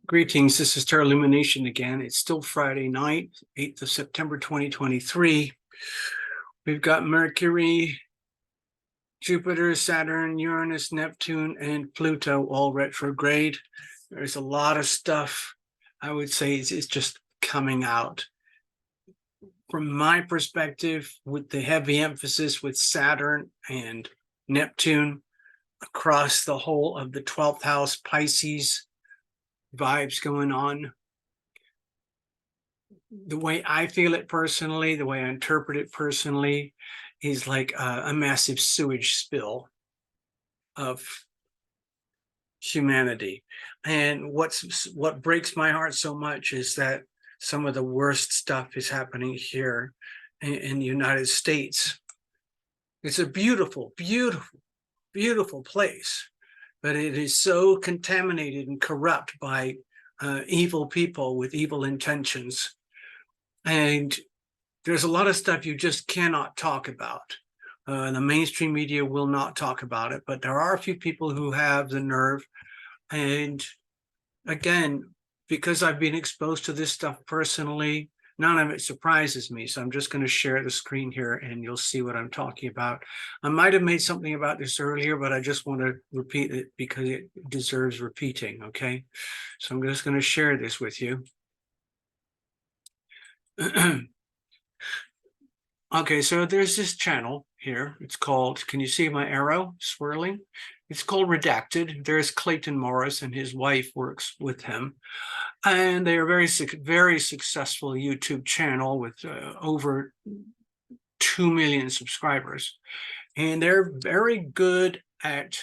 Greetings, this is Terra Illumination again. It's still Friday night, 8th of September 2023. We've got Mercury, Jupiter, Saturn, Uranus, Neptune, and Pluto all retrograde. There's a lot of stuff, I would say, is just coming out. From my perspective, with the heavy emphasis with Saturn and Neptune across the whole of the 12th house, Pisces, vibes going on. The way I feel it personally, the way I interpret it personally, is like a massive sewage spill of humanity. And what breaks my heart so much is that some of the worst stuff is happening here in the United States. It's a beautiful, beautiful, beautiful place, but it is so contaminated and corrupt by evil people with evil intentions. And there's a lot of stuff you just cannot talk about. The mainstream media will not talk about it, but there are a few people who have the nerve. And again, because I've been exposed to this stuff personally, none of it surprises me. So I'm just going to share the screen here and you'll see what I'm talking about. I might have made something about this earlier, but I just want to repeat it because it deserves repeating, okay? So I'm just going to share this with you. Okay, so there's this channel here. It's called, can you see my arrow swirling? It's called Redacted. There's Clayton Morris and his wife works with him. And they are very successful YouTube channel with over 2 million subscribers. And they're very good at,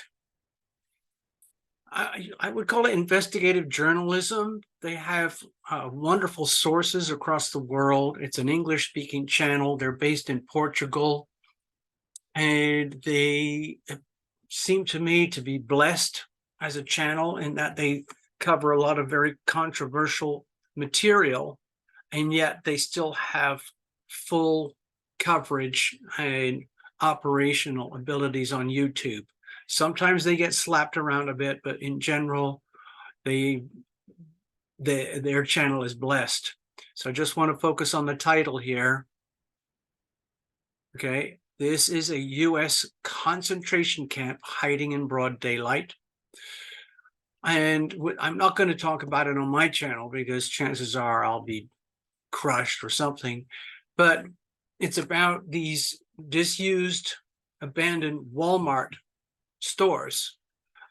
I would call it investigative journalism. They have wonderful sources across the world. It's an English-speaking channel. They're based in Portugal. And they seem to me to be blessed as a channel in that they cover a lot of very controversial material, and yet they still have full coverage and operational abilities on YouTube. Sometimes they get slapped around a bit, but in general, their channel is blessed. So I just want to focus on the title here. Okay, this is a U.S. concentration camp hiding in broad daylight. And I'm not going to talk about it on my channel because chances are I'll be crushed or something. But it's about these disused, abandoned Walmart stores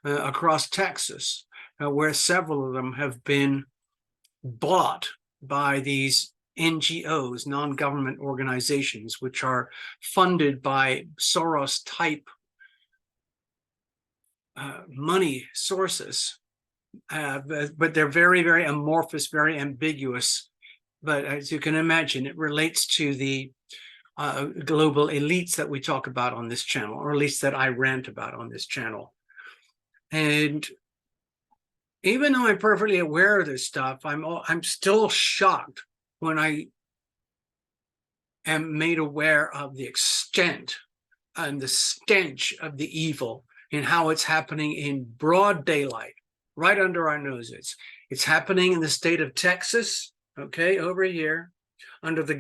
across Texas, where several of them have been bought by these NGOs, non-government organizations, which are funded by Soros-type money sources. But they're very, very amorphous, very ambiguous. But as you can imagine, it relates to the global elites that we talk about on this channel, or at least that I rant about on this channel. And even though I'm perfectly aware of this stuff, I'm still shocked when I am made aware of the extent and the stench of the evil and how it's happening in broad daylight, right under our noses. It's happening in the state of Texas, okay, over here, under the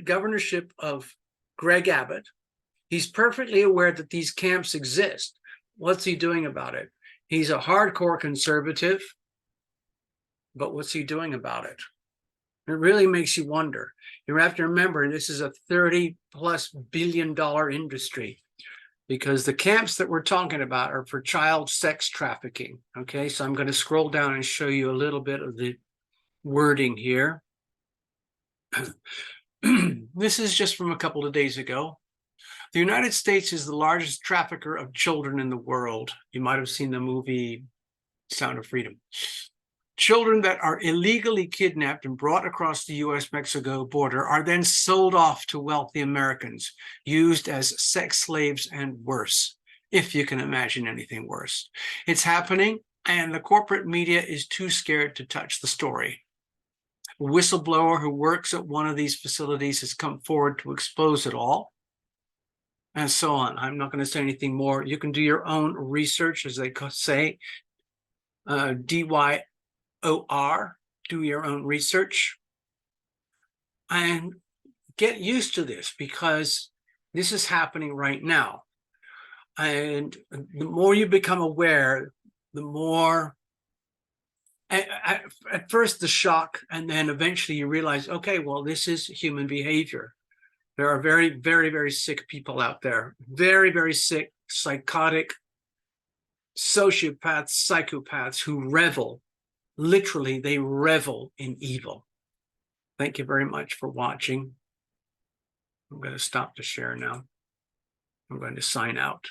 governorship of Greg Abbott. He's perfectly aware that these camps exist. What's he doing about it? He's a hardcore conservative, but what's he doing about it? It really makes you wonder. You have to remember, this is a $30+ billion industry, because the camps that we're talking about are for child sex trafficking. Okay, so I'm going to scroll down and show you a little bit of the wording here. This is just from a couple of days ago. The United States is the largest trafficker of children in the world. You might have seen the movie Sound of Freedom. Children that are illegally kidnapped and brought across the U.S.-Mexico border are then sold off to wealthy Americans, used as sex slaves and worse, if you can imagine anything worse. It's happening, and the corporate media is too scared to touch the story. A whistleblower who works at one of these facilities has come forward to expose it all, and so on. I'm not going to say anything more. You can do your own research, as they say. DY Do your own research and get used to this, because this is happening right now. And the more you become aware, the more, at first the shock, and then eventually you realize, okay, well, this is human behavior. There are very, very, very sick people out there, very, very sick, psychotic, sociopaths, psychopaths who revel, literally, they revel in evil. Thank you very much for watching. I'm going to stop the share now. I'm going to sign out.